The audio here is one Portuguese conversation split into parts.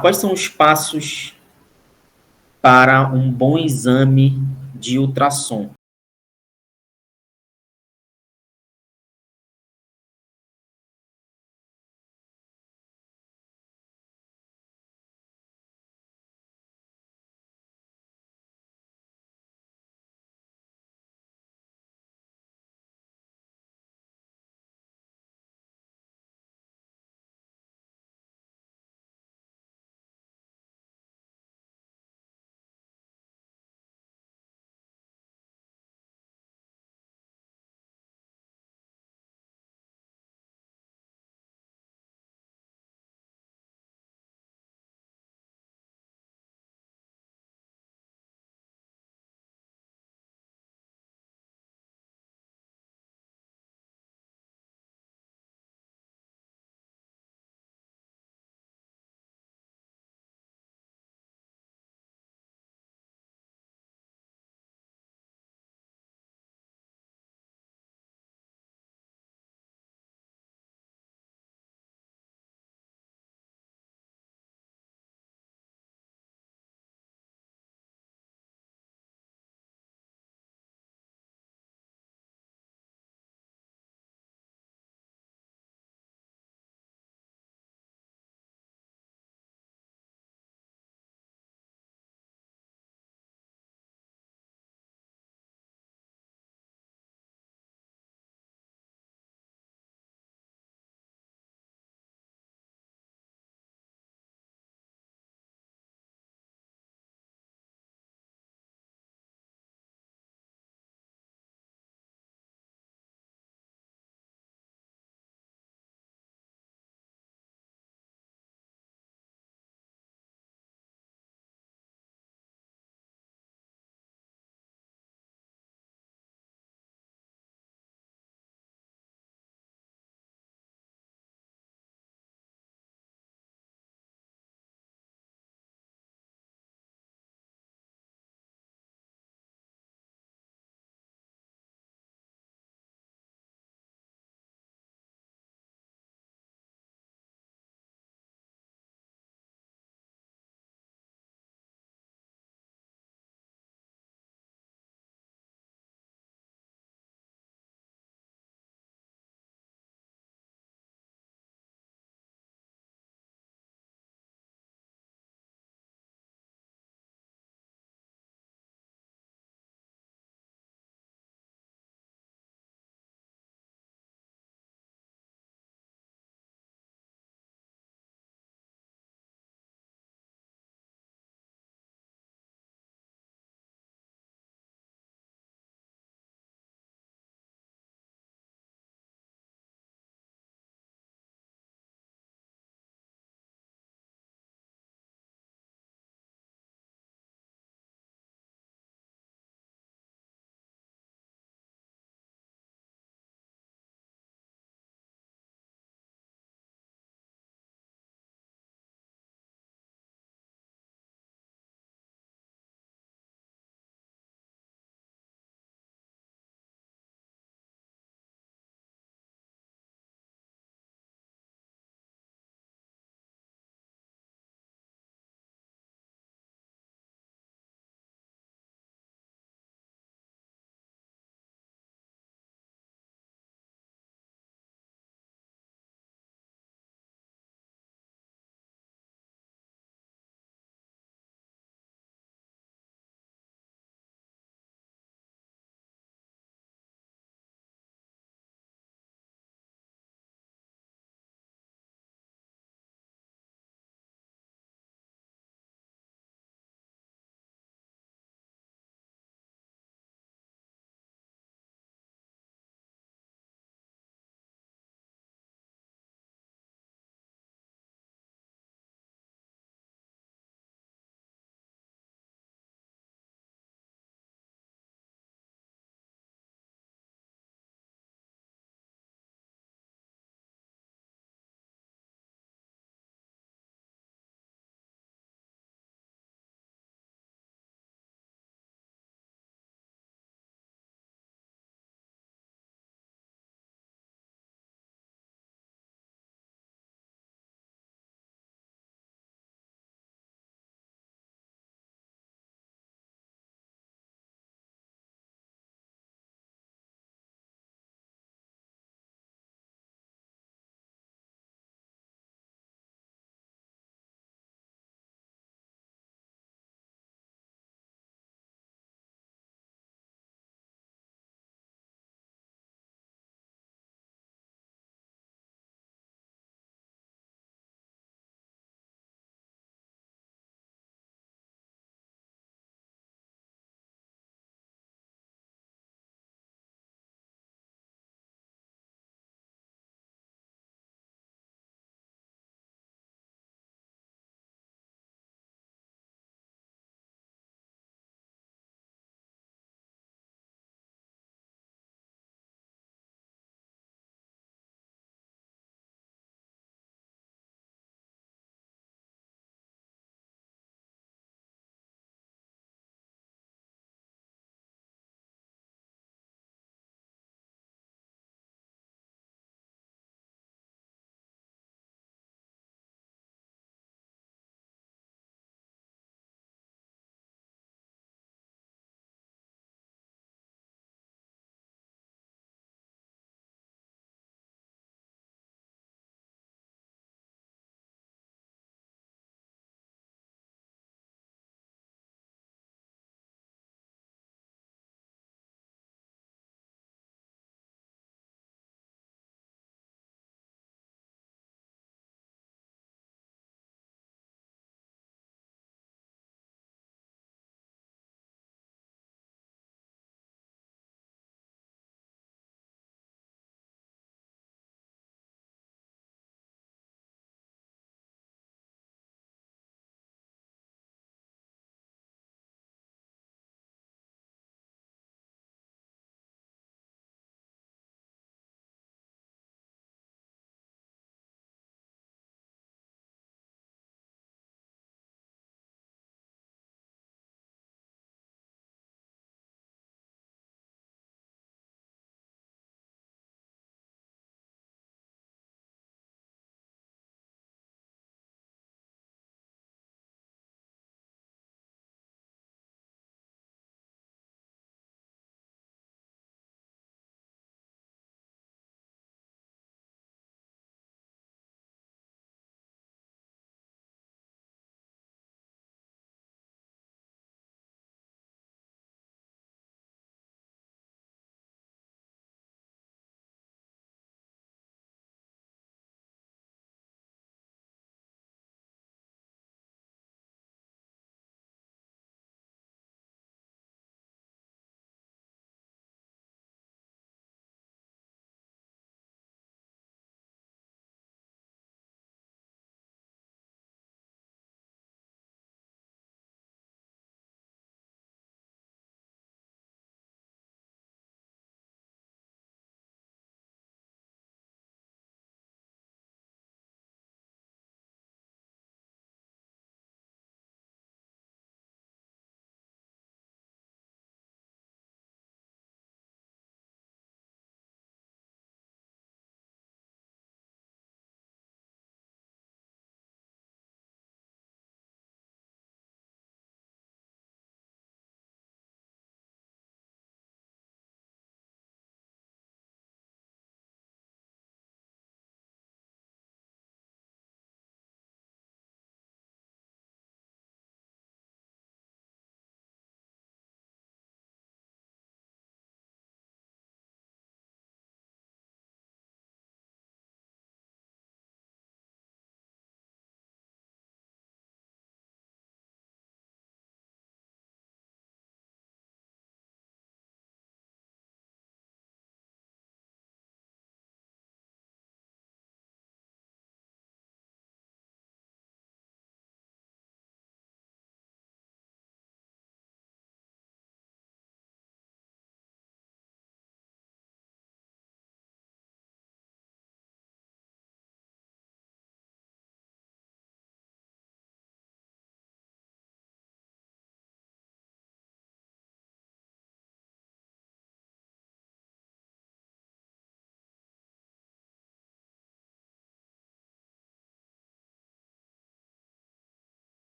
Quais são os passos para um bom exame de ultrassom?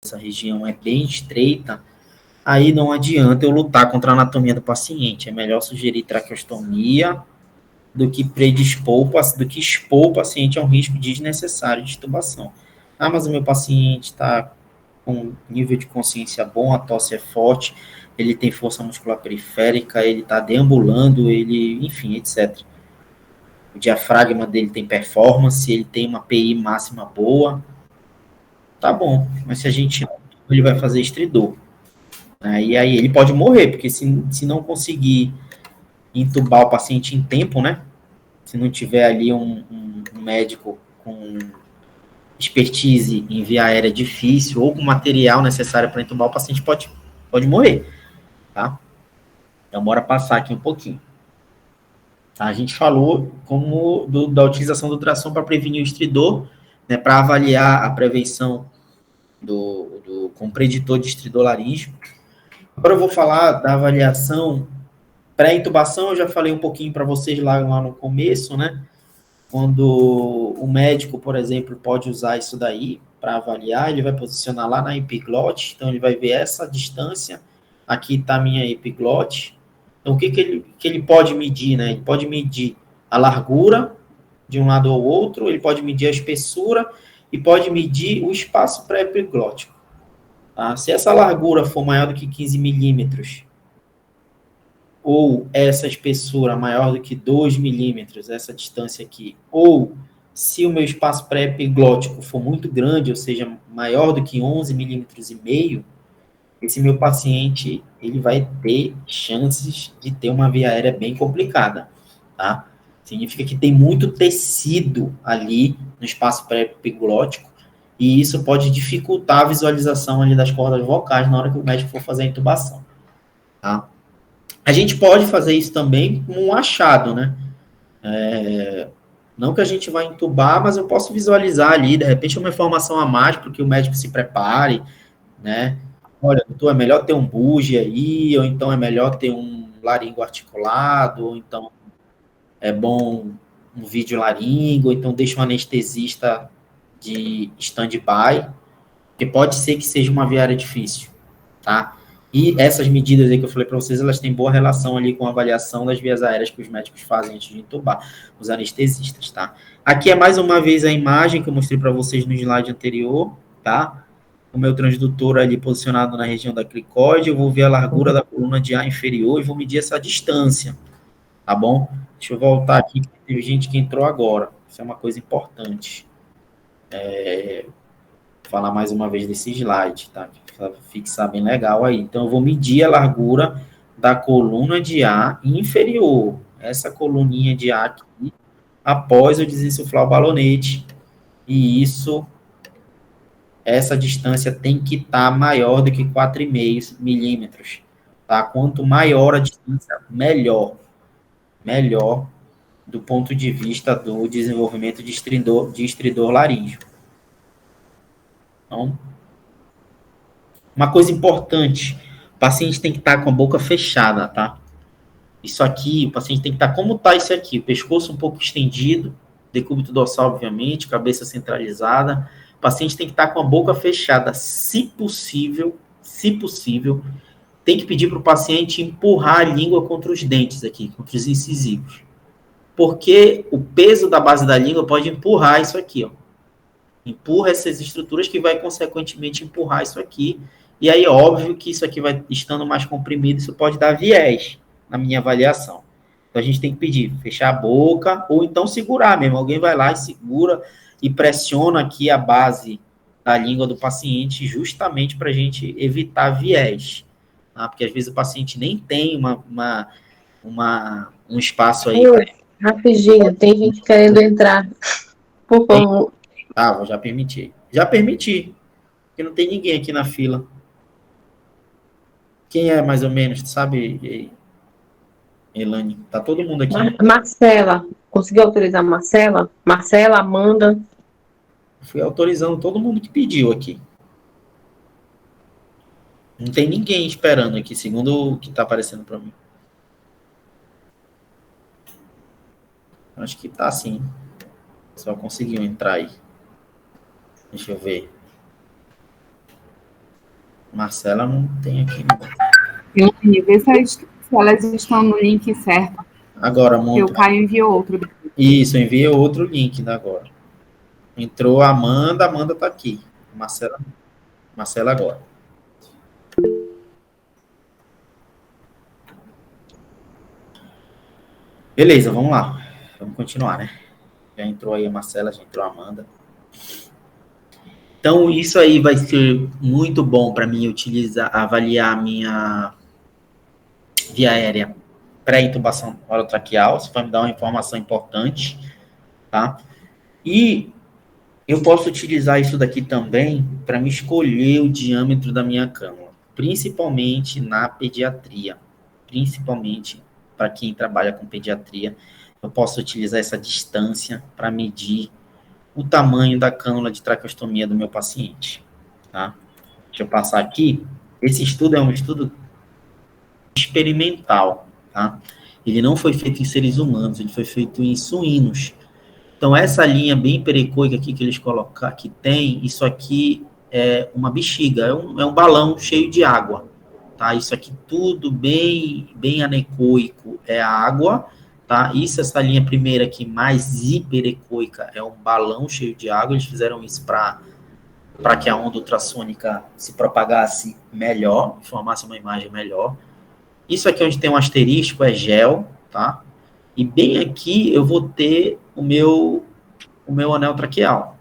essa região é bem estreita, aí não adianta eu lutar contra a anatomia do paciente. É melhor sugerir traqueostomia do que do que expor o paciente a um risco desnecessário de intubação. Ah, mas o meu paciente está com nível de consciência bom, a tosse é forte, ele tem força muscular periférica, ele está deambulando, ele, enfim, etc. O diafragma dele tem performance, ele tem uma PI máxima boa, tá bom. Mas se a gente ele vai fazer estridor, né? E aí ele pode morrer, porque se não conseguir intubar o paciente em tempo, né? Se não tiver ali um médico com expertise em via aérea difícil ou com material necessário para entubar, o paciente pode morrer, tá? Demora a passar aqui um pouquinho. Tá? A gente falou da utilização do ultrassom para prevenir o estridor, né, para avaliar a prevenção com preditor de estridor laríngeo. Agora eu vou falar da avaliação pré-intubação, eu já falei um pouquinho para vocês lá no começo, né? Quando o médico, por exemplo, pode usar isso daí para avaliar, ele vai posicionar lá na epiglote, então ele vai ver essa distância, aqui está a minha epiglote. Então, o que ele pode medir, né? Ele pode medir a largura de um lado ao outro, ele pode medir a espessura e pode medir o espaço pré-epiglótico. Tá? Se essa largura for maior do que 15 milímetros, ou essa espessura maior do que 2 milímetros, essa distância aqui, ou se o meu espaço pré-epiglótico for muito grande, ou seja, maior do que 11 milímetros e meio, esse meu paciente, ele vai ter chances de ter uma via aérea bem complicada, tá? Significa que tem muito tecido ali no espaço pré-epiglótico, e isso pode dificultar a visualização ali das cordas vocais na hora que o médico for fazer a intubação, tá? A gente pode fazer isso também com um achado, né? Não que a gente vai entubar, mas eu posso visualizar ali, de repente, uma informação a mais para que o médico se prepare, né? Olha, doutor, é melhor ter um bugie aí, ou então é melhor ter um laringo articulado, ou então é bom um vídeo laringo, ou então deixa um anestesista de stand-by, porque pode ser que seja uma viária difícil, tá? E essas medidas aí que eu falei para vocês, elas têm boa relação ali com a avaliação das vias aéreas que os médicos fazem antes de entubar, os anestesistas, tá? Aqui é mais uma vez a imagem que eu mostrei para vocês no slide anterior, tá? O meu transdutor ali posicionado na região da cricoide, eu vou ver a largura da coluna de ar inferior e vou medir essa distância, tá bom? Deixa eu voltar aqui, porque teve gente que entrou agora, isso é uma coisa importante. Vou falar mais uma vez desse slide, tá? Para fixar bem legal aí. Então, eu vou medir a largura da coluna de ar inferior, essa coluninha de ar aqui, após eu desinsuflar o balonete, e essa distância tem que estar maior do que 4,5 milímetros, tá? Quanto maior a distância, melhor do ponto de vista do desenvolvimento de estridor laríngeo. Então, uma coisa importante, o paciente tem que estar com a boca fechada, tá? Isso aqui, o paciente tem que estar como está isso aqui, o pescoço um pouco estendido, decúbito dorsal, obviamente, cabeça centralizada. O paciente tem que estar com a boca fechada, se possível, tem que pedir para o paciente empurrar a língua contra os dentes aqui, contra os incisivos. Porque o peso da base da língua pode empurrar isso aqui, ó. Empurra essas estruturas que vai, consequentemente, empurrar isso aqui. E aí, óbvio que isso aqui vai estando mais comprimido, isso pode dar viés na minha avaliação. Então, a gente tem que pedir, fechar a boca, ou então segurar mesmo. Alguém vai lá e segura e pressiona aqui a base da língua do paciente, justamente para a gente evitar viés. Tá? Porque, às vezes, o paciente nem tem um espaço aí. Oi, rapidinho, tem gente querendo entrar, por favor. Ah, vou já permitir. Já permiti, porque não tem ninguém aqui na fila. Quem é, mais ou menos, sabe, Elane? Tá todo mundo aqui. Marcela, conseguiu autorizar a Marcela? Marcela, Amanda. Fui autorizando todo mundo que pediu aqui. Não tem ninguém esperando aqui, segundo o que tá aparecendo para mim. Acho que tá sim. Só conseguiu entrar aí. Deixa eu ver. Marcela não tem aqui, não. Vê se elas estão no link certo. Agora, que o Caio enviou outro. Isso, eu enviei outro link agora. Entrou a Amanda tá aqui. Marcela agora. Beleza, vamos lá. Vamos continuar, né? Já entrou aí a Marcela, já entrou a Amanda. Então, isso aí vai ser muito bom para mim avaliar a minha via aérea pré-intubação orotraqueal. Isso vai me dar uma informação importante, tá? E eu posso utilizar isso daqui também para me escolher o diâmetro da minha cânula, principalmente na pediatria, principalmente para quem trabalha com pediatria. Eu posso utilizar essa distância para medir o tamanho da cânula de traqueostomia do meu paciente, tá? Deixa eu passar aqui. Esse estudo é um estudo experimental, tá? Ele não foi feito em seres humanos, ele foi feito em suínos. Então, essa linha bem pericoica aqui que eles colocaram, que tem, isso aqui é uma bexiga, é um balão cheio de água, tá? Isso aqui tudo bem anecoico é água, tá? Essa linha primeira aqui, mais hiperecoica, é um balão cheio de água. Eles fizeram isso para que a onda ultrassônica se propagasse melhor, formasse uma imagem melhor. Isso aqui onde tem um asterisco é gel, tá? E bem aqui eu vou ter o meu anel traqueal,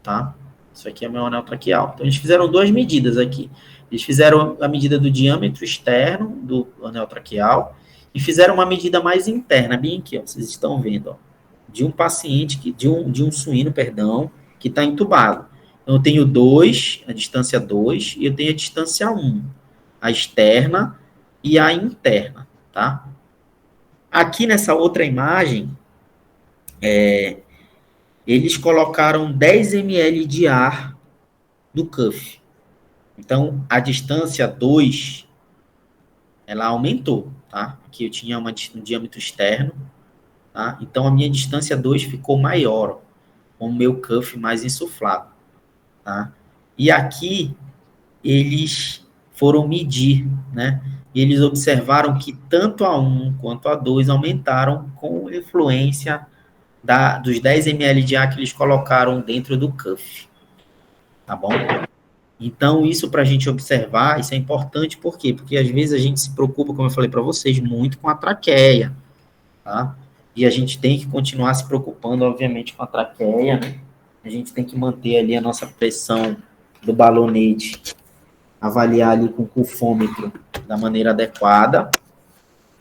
tá? Isso aqui é o meu anel traqueal. Então, eles fizeram duas medidas aqui. Eles fizeram a medida do diâmetro externo do anel traqueal e fizeram uma medida mais interna, bem aqui, ó, vocês estão vendo, ó, de um paciente, de um suíno, perdão, que está entubado. Então, eu tenho 2, a distância 2, e eu tenho a distância 1, a externa e a interna, tá? Aqui nessa outra imagem, eles colocaram 10 ml de ar no cuff. Então, a distância 2, ela aumentou, tá? Aqui eu tinha um diâmetro externo, tá? Então, a minha distância 2 ficou maior, ó, com o meu cuff mais insuflado, tá? E aqui, eles foram medir, né? E eles observaram que tanto a 1 quanto a 2 aumentaram com influência dos 10 ml de ar que eles colocaram dentro do cuff, tá bom? Então, isso para a gente observar, isso é importante, por quê? Porque às vezes a gente se preocupa, como eu falei para vocês, muito com a traqueia, tá? E a gente tem que continuar se preocupando, obviamente, com a traqueia, né? A gente tem que manter ali a nossa pressão do balonete, avaliar ali com o cufômetro da maneira adequada.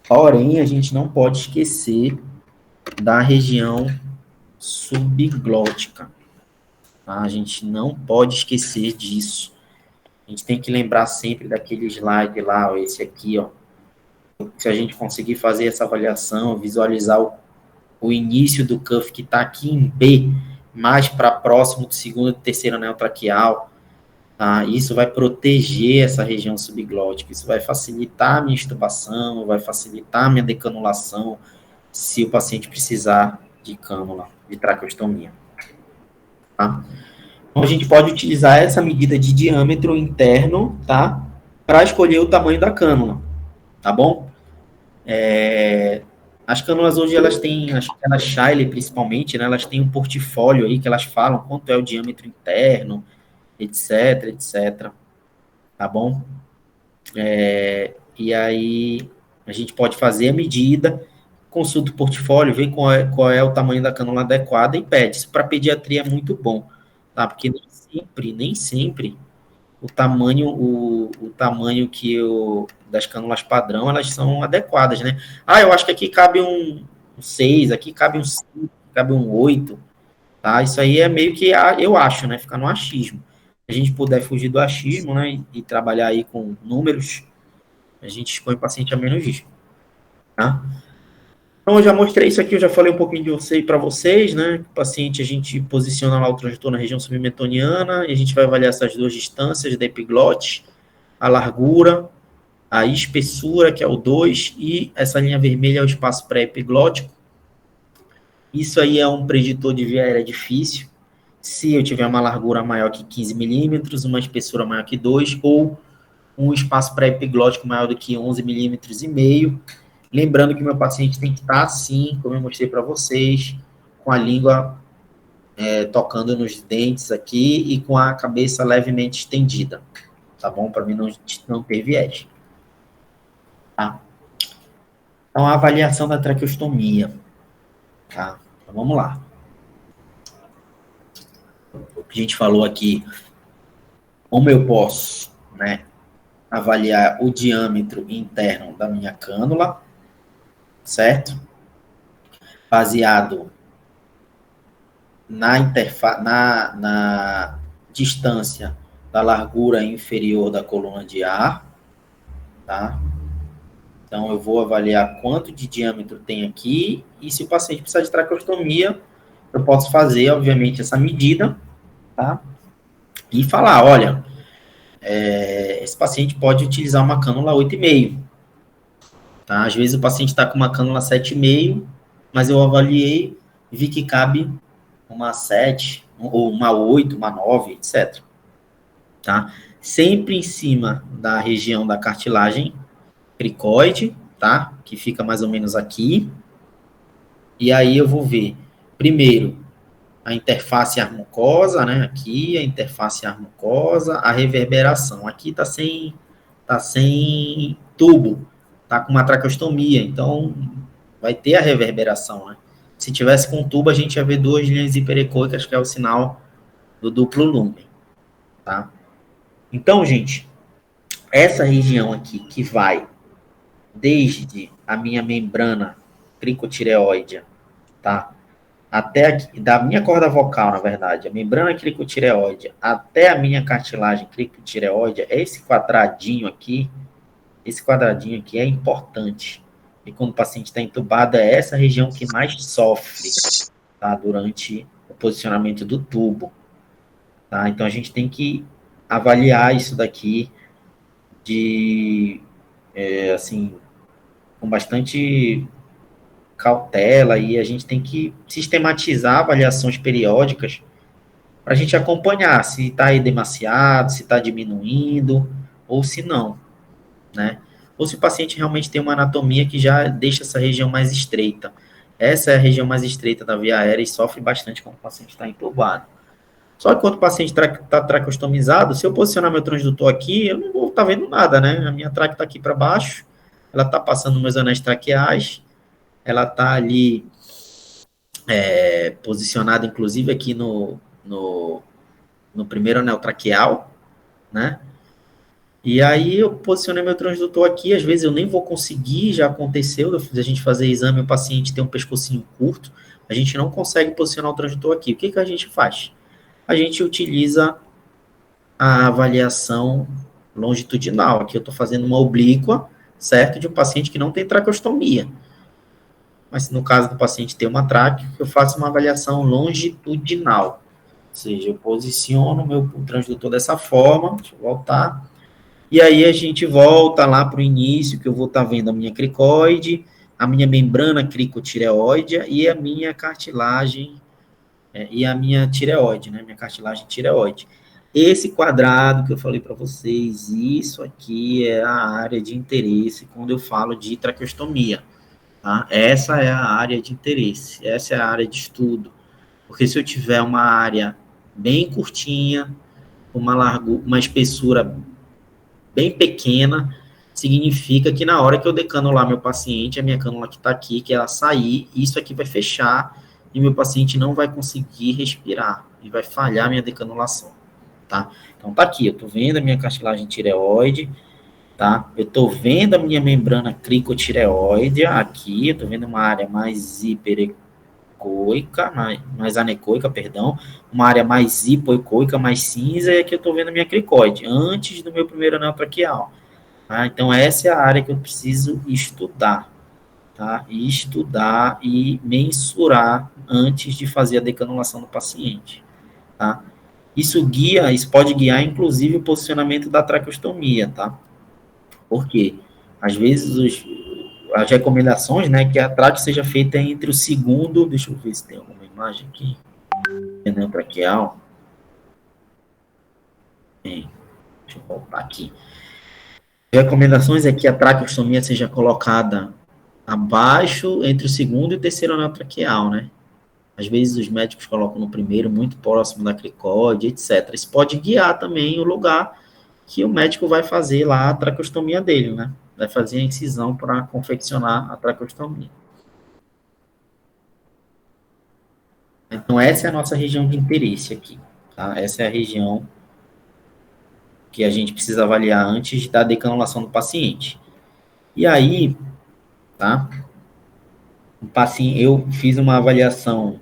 Porém, a gente não pode esquecer da região subglótica, tá? A gente não pode esquecer disso. A gente tem que lembrar sempre daquele slide lá, ó, esse aqui, ó. Se a gente conseguir fazer essa avaliação, visualizar o início do cuff que está aqui em B, mais para próximo do segundo e terceiro anel traqueal, tá? Isso vai proteger essa região subglótica, isso vai facilitar a minha extubação, vai facilitar a minha decanulação, se o paciente precisar de cânula, de traqueostomia, tá? Então, a gente pode utilizar essa medida de diâmetro interno, tá? Para escolher o tamanho da cânula, tá bom? As cânulas hoje, elas têm, as Shiley principalmente, né? Elas têm um portfólio aí que elas falam quanto é o diâmetro interno, etc, etc, tá bom? E aí, a gente pode fazer a medida, consulta o portfólio, vê qual é o tamanho da cânula adequada e pede. Isso para pediatria é muito bom, tá? Porque nem sempre o tamanho das cânulas padrão, elas são adequadas, né? Eu acho que aqui cabe um 6, aqui cabe um 5, cabe um 8, tá? Isso aí é meio que, eu acho, né? Ficar no achismo. Se a gente puder fugir do achismo, né? E trabalhar aí com números, a gente expõe o paciente a menos risco, tá? Então, eu já mostrei isso aqui, eu já falei um pouquinho de você para vocês, né? O paciente, a gente posiciona lá o trajetor na região submentoniana, e a gente vai avaliar essas duas distâncias da epiglote, a largura, a espessura, que é o 2, e essa linha vermelha é o espaço pré-epiglótico. Isso aí é um preditor de via aérea difícil. se eu tiver uma largura maior que 15 milímetros, uma espessura maior que 2, ou um espaço pré-epiglótico maior do que 11 milímetros e meio. Lembrando que meu paciente tem que estar assim, como eu mostrei para vocês, com a língua tocando nos dentes aqui e com a cabeça levemente estendida, tá bom? Para mim não ter viés. Tá? Então, a avaliação da traqueostomia. Tá? Então, vamos lá. A gente falou aqui como eu posso, né, avaliar o diâmetro interno da minha cânula, certo? Baseado na distância da largura inferior da coluna de ar, tá? Então, eu vou avaliar quanto de diâmetro tem aqui, e se o paciente precisar de traqueostomia, eu posso fazer, obviamente, essa medida, tá? E falar, olha, esse paciente pode utilizar uma cânula 8,5, tá? Às vezes o paciente está com uma cânula 7,5, mas eu avaliei e vi que cabe uma 7, ou uma 8, uma 9, etc. Tá? Sempre em cima da região da cartilagem cricoide, tá? Que fica mais ou menos aqui. E aí eu vou ver, primeiro, a interface ar-mucosa, né? Aqui, a interface ar-mucosa, a reverberação. Aqui tá sem tubo, tá com uma traqueostomia, então vai ter a reverberação, né? Se tivesse com tubo, a gente ia ver 2 linhas hiperecôicas, que é o sinal do duplo lumen, tá? Então, gente, essa região aqui que vai desde a minha membrana cricotireoide, tá? Até aqui, da minha corda vocal, na verdade, a membrana cricotireoide até a minha cartilagem cricotireoide, esse quadradinho aqui é importante. E quando o paciente está entubado, é essa região que mais sofre, tá? Durante o posicionamento do tubo, tá? Então, a gente tem que avaliar isso daqui assim, com bastante cautela, e a gente tem que sistematizar avaliações periódicas para a gente acompanhar se está edemaciado, se está diminuindo, ou se não, né? Ou se o paciente realmente tem uma anatomia que já deixa essa região mais estreita. Essa é a região mais estreita da via aérea e sofre bastante quando o paciente está entubado. Só que quando o paciente está traqueostomizado, se eu posicionar meu transdutor aqui, eu não vou estar vendo nada, né? A minha traque está aqui para baixo, ela está passando meus anéis traqueais, ela está ali posicionada, inclusive, aqui no primeiro anel traqueal, né? E aí eu posicionei meu transdutor aqui, às vezes eu nem vou conseguir, já aconteceu, a gente fazer exame, o paciente tem um pescocinho curto, a gente não consegue posicionar o transdutor aqui. O que a gente faz? A gente utiliza a avaliação longitudinal. Aqui eu estou fazendo uma oblíqua, certo? De um paciente que não tem traqueostomia. Mas no caso do paciente ter uma traque, eu faço uma avaliação longitudinal. Ou seja, eu posiciono o meu transdutor dessa forma, deixa eu voltar, e aí a gente volta lá para o início, que eu vou estar vendo a minha cricoide, a minha membrana cricotireoide e a minha cartilagem, e a minha tireoide, né? Minha cartilagem tireoide. Esse quadrado que eu falei para vocês, isso aqui é a área de interesse quando eu falo de traqueostomia. Tá? Essa é a área de interesse, essa é a área de estudo. Porque se eu tiver uma área bem curtinha, uma espessura bem pequena, significa que na hora que eu decanular meu paciente, a minha cânula que está aqui, que ela sair, isso aqui vai fechar e meu paciente não vai conseguir respirar e vai falhar a minha decanulação, tá? Então tá aqui, eu tô vendo a minha cartilagem tireoide, tá? Eu tô vendo a minha membrana cricotireoide aqui, eu tô vendo uma área mais hiperecoica, mais anecoica, perdão, uma área mais hipoecoica, mais cinza, e aqui eu tô vendo a minha cricoide, antes do meu primeiro anel traqueal. Tá? Então, essa é a área que eu preciso estudar, tá? Estudar e mensurar antes de fazer a decanulação do paciente, tá? Isso pode guiar, inclusive, o posicionamento da traqueostomia, tá? Por quê? Às vezes, as recomendações, né, que a traque seja feita entre o segundo, deixa eu ver se tem alguma imagem aqui, Pneutraqueal. Bem, deixa eu voltar aqui. Recomendações é que a traqueostomia seja colocada abaixo, entre o segundo e o terceiro anel traqueal, né? Às vezes os médicos colocam no primeiro, muito próximo da cricóide, etc. Isso pode guiar também o lugar que o médico vai fazer lá a traqueostomia dele, né? Vai fazer a incisão para confeccionar a traqueostomia. Então, essa é a nossa região de interesse aqui, tá? Essa é a região que a gente precisa avaliar antes da decanulação do paciente. E aí, tá? O paciente, eu fiz uma avaliação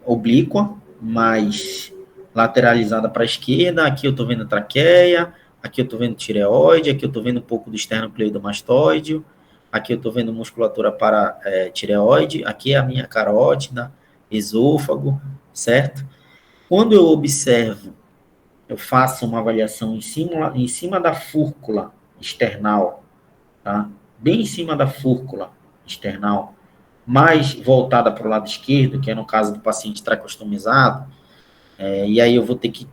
oblíqua, mais lateralizada para a esquerda. Aqui eu estou vendo traqueia, aqui eu estou vendo tireoide, aqui eu estou vendo um pouco do esternocleidomastoide, aqui eu estou vendo musculatura para tireoide, aqui é a minha carótida, esôfago, certo? Quando eu observo, eu faço uma avaliação em cima da fúrcula external, tá? Bem em cima da fúrcula external, mais voltada para o lado esquerdo, que é no caso do paciente traqueostomizado, e aí eu vou ter que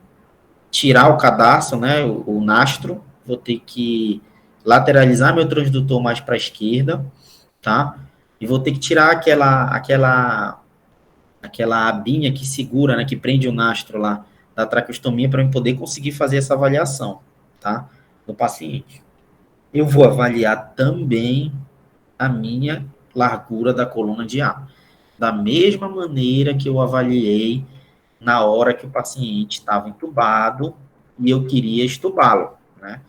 tirar o cadarço, né, o nastro, vou ter que lateralizar meu transdutor mais para a esquerda, tá? E vou ter que tirar aquela abinha que segura, né, que prende o nastro lá da traqueostomia para eu poder conseguir fazer essa avaliação, tá? Do paciente. Eu vou avaliar também a minha largura da coluna de ar, da mesma maneira que eu avaliei na hora que o paciente estava entubado e eu queria estubá-lo, né?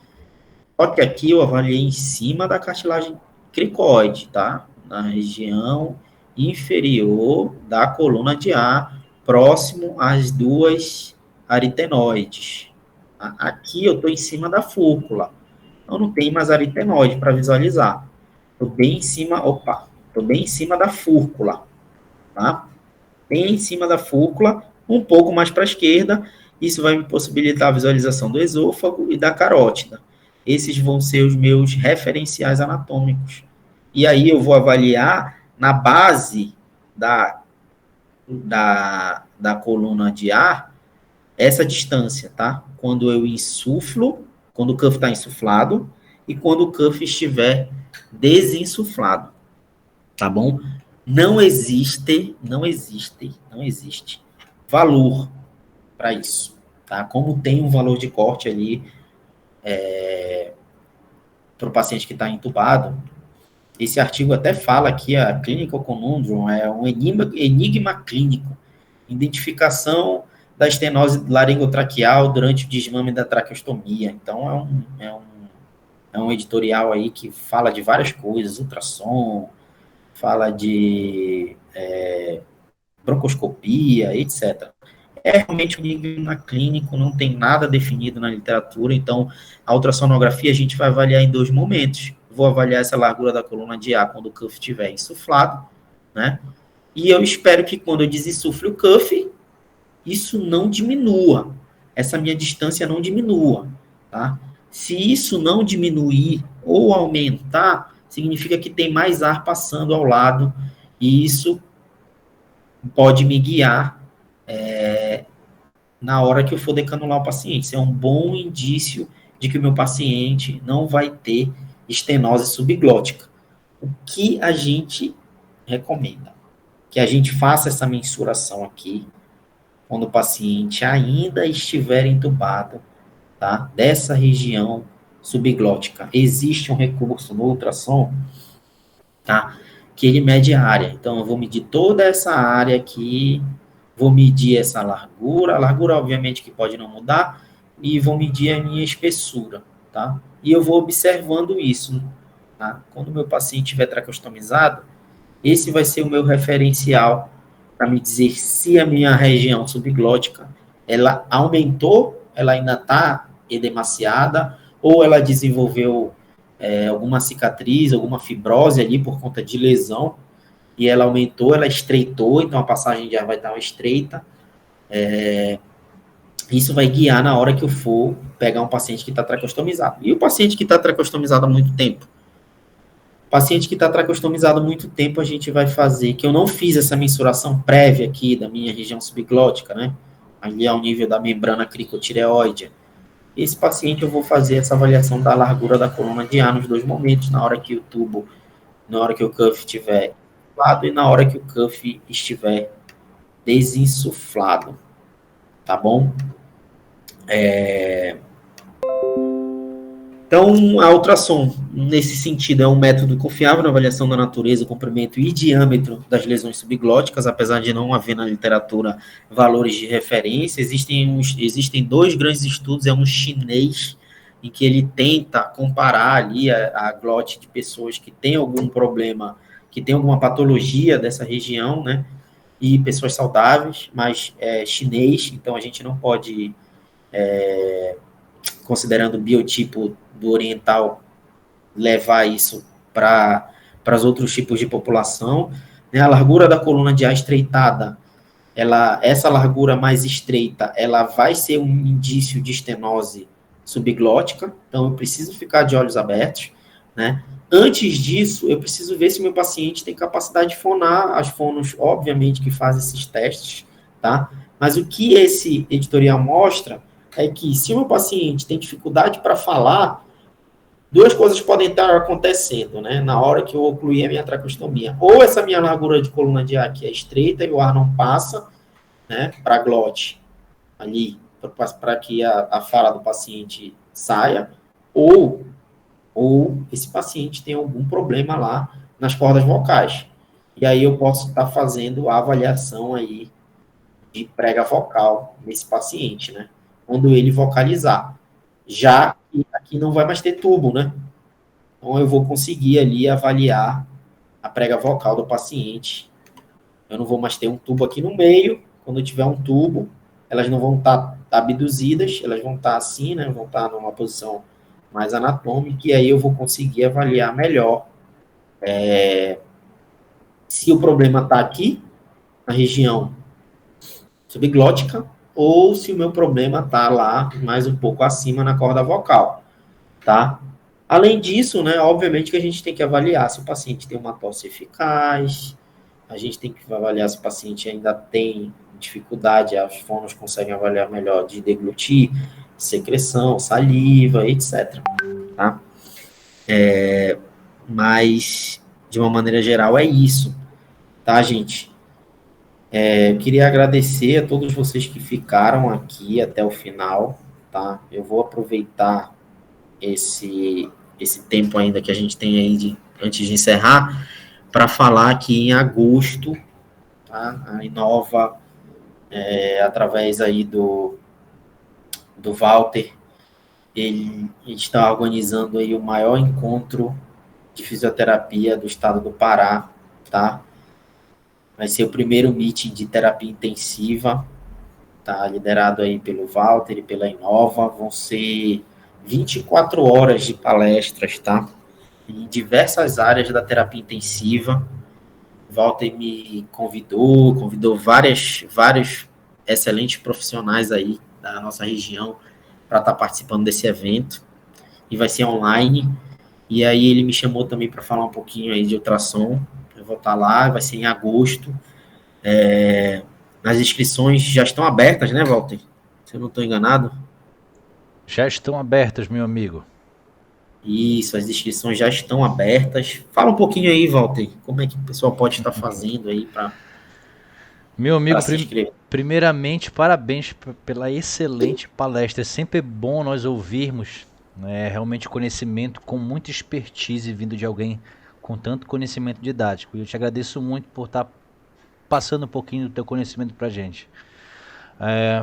Só que aqui eu avaliei em cima da cartilagem cricoide, tá? Na região inferior da coluna de ar, próximo às duas aritenoides. Aqui eu estou em cima da fúrcula, então não tem mais aritenoide para visualizar. Estou bem em cima, estou bem em cima da fúrcula, tá? Bem em cima da fúrcula, um pouco mais para a esquerda, isso vai me possibilitar a visualização do esôfago e da carótida. Esses vão ser os meus referenciais anatômicos. E aí eu vou avaliar na base da coluna de ar essa distância, tá? Quando eu insuflo, quando o cuff está insuflado e quando o cuff estiver desinsuflado, tá bom? Não existe valor para isso, tá? Como tem um valor de corte ali para o paciente que está entubado, esse artigo até fala que a Clinical Conundrum é um enigma clínico, identificação da estenose laringotraqueal durante o desmame da traqueostomia. Então, é um editorial aí que fala de várias coisas, ultrassom, fala de broncoscopia, etc. É realmente um enigma clínico, não tem nada definido na literatura, então a ultrassonografia a gente vai avaliar em 2 momentos. Vou avaliar essa largura da coluna de ar quando o cuff estiver insuflado, né? E eu espero que quando eu desinsufle o cuff, isso não diminua, essa minha distância não diminua, tá? Se isso não diminuir ou aumentar, significa que tem mais ar passando ao lado, e isso pode me guiar na hora que eu for decanular o paciente. Isso é um bom indício de que o meu paciente não vai ter estenose subglótica. O que a gente recomenda? Que a gente faça essa mensuração aqui, quando o paciente ainda estiver entubado, tá? Dessa região subglótica. Existe um recurso no ultrassom, tá? Que ele mede a área. Então, eu vou medir toda essa área aqui, vou medir essa largura, a largura, obviamente, que pode não mudar, e vou medir a minha espessura, tá? E eu vou observando isso, tá? Quando o meu paciente estiver traqueostomizado, esse vai ser o meu referencial para me dizer se a minha região subglótica, ela aumentou, ela ainda está edemaciada, ou ela desenvolveu alguma cicatriz, alguma fibrose ali por conta de lesão, e ela aumentou, ela estreitou, então a passagem de ar vai estar estreita. Isso vai guiar na hora que eu for pegar um paciente que está traqueostomizado. E o paciente que está traqueostomizado há muito tempo? Paciente que está tracostomizado há muito tempo, a gente vai fazer, que eu não fiz essa mensuração prévia aqui da minha região subglótica, né? Ali ao nível da membrana cricotireoide. Esse paciente eu vou fazer essa avaliação da largura da coluna de ar nos dois momentos, na hora que o tubo, na hora que o cuff estiver inflado e na hora que o cuff estiver desinsuflado, tá bom? Então, a ultrassom, nesse sentido, é um método confiável na avaliação da natureza, comprimento e diâmetro das lesões subglóticas, apesar de não haver na literatura valores de referência. Existem dois grandes estudos, um chinês, em que ele tenta comparar ali a glote de pessoas que têm algum problema, que têm alguma patologia dessa região, né, e pessoas saudáveis, mas é chinês, então a gente não pode, considerando o biotipo do oriental, levar isso para os outros tipos de população. Né? A largura da coluna de ar estreitada, essa largura mais estreita, ela vai ser um indício de estenose subglótica, então eu preciso ficar de olhos abertos, né? Antes disso, eu preciso ver se meu paciente tem capacidade de fonar, as fonos, obviamente, que fazem esses testes, tá? Mas o que esse editorial mostra é que se o meu paciente tem dificuldade para falar, duas coisas podem estar acontecendo, né? Na hora que eu ocluir a minha tracostomia. Ou essa minha largura de coluna de ar aqui é estreita e o ar não passa, né, para a glote ali, para que a fala do paciente saia, ou esse paciente tem algum problema lá nas cordas vocais. E aí eu posso estar fazendo a avaliação aí de prega vocal nesse paciente, né? Quando ele vocalizar. Já que aqui não vai mais ter tubo, né? Então eu vou conseguir ali avaliar a prega vocal do paciente. Eu não vou mais ter um tubo aqui no meio. Quando eu tiver um tubo, elas não vão estar abduzidas, elas vão estar assim, né? Vão estar numa posição mais anatômica, e aí eu vou conseguir avaliar melhor se o problema está aqui, na região subglótica, ou se o meu problema está lá, mais um pouco acima, na corda vocal, tá? Além disso, né, obviamente que a gente tem que avaliar se o paciente tem uma tosse eficaz, a gente tem que avaliar se o paciente ainda tem dificuldade, as fonos conseguem avaliar melhor de deglutir, secreção, saliva, etc. Tá? Mas, de uma maneira geral, é isso, tá, gente? Eu queria agradecer a todos vocês que ficaram aqui até o final, tá? Eu vou aproveitar esse tempo ainda que a gente tem aí, antes de encerrar, para falar que em agosto, tá? A Inova, através aí do Walter, ele está organizando aí o maior encontro de fisioterapia do estado do Pará, tá? Vai ser o primeiro meeting de terapia intensiva, tá? Liderado aí pelo Walter e pela Inova. Vão ser 24 horas de palestras, tá? Em diversas áreas da terapia intensiva. Walter me convidou vários excelentes profissionais aí da nossa região para estar participando desse evento. E vai ser online. E aí ele me chamou também para falar um pouquinho aí de ultrassom. Eu vou estar lá, vai ser em agosto. As inscrições já estão abertas, né, Walter? Se eu não estou enganado. Já estão abertas, meu amigo. Isso, as inscrições já estão abertas. Fala um pouquinho aí, Walter, como é que o pessoal pode estar fazendo aí para... Meu amigo, primeiramente, parabéns pela excelente palestra. É sempre bom nós ouvirmos, né, realmente conhecimento com muita expertise vindo de alguém com tanto conhecimento didático. E eu te agradeço muito por estar passando um pouquinho do teu conhecimento para a gente.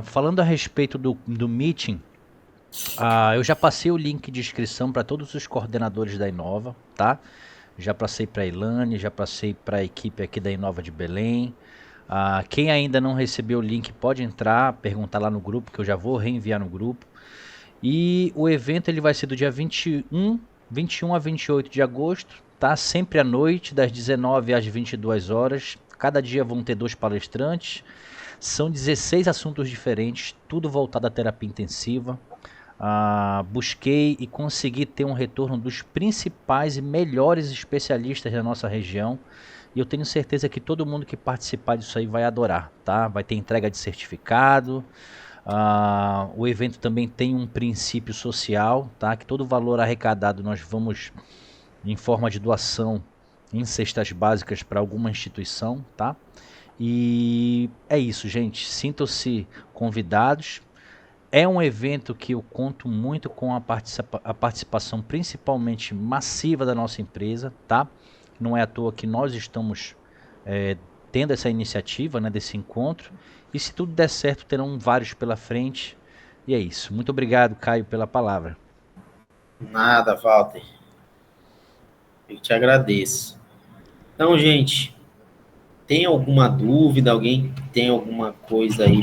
Falando a respeito do meeting, eu já passei o link de inscrição para todos os coordenadores da Inova, tá? Já passei para a Ilane, já passei para a equipe aqui da Inova de Belém. Quem ainda não recebeu o link pode entrar, perguntar lá no grupo, que eu já vou reenviar no grupo. E o evento ele vai ser do dia 21 a 28 de agosto, tá? Sempre à noite, das 19 às 22 horas. Cada dia vão ter 2 palestrantes. São 16 assuntos diferentes, tudo voltado à terapia intensiva. busquei e consegui ter um retorno dos principais e melhores especialistas da nossa região. E eu tenho certeza que todo mundo que participar disso aí vai adorar, tá? Vai ter entrega de certificado. O evento também tem um princípio social, tá? Que todo o valor arrecadado nós vamos em forma de doação em cestas básicas para alguma instituição, tá? E é isso, gente. Sintam-se convidados. É um evento que eu conto muito com a participação principalmente massiva da nossa empresa, tá? Não é à toa que nós estamos tendo essa iniciativa, né, desse encontro. E se tudo der certo, terão vários pela frente. E é isso. Muito obrigado, Caio, pela palavra. Nada, Walter. Eu te agradeço. Então, gente, tem alguma dúvida? Alguém tem alguma coisa aí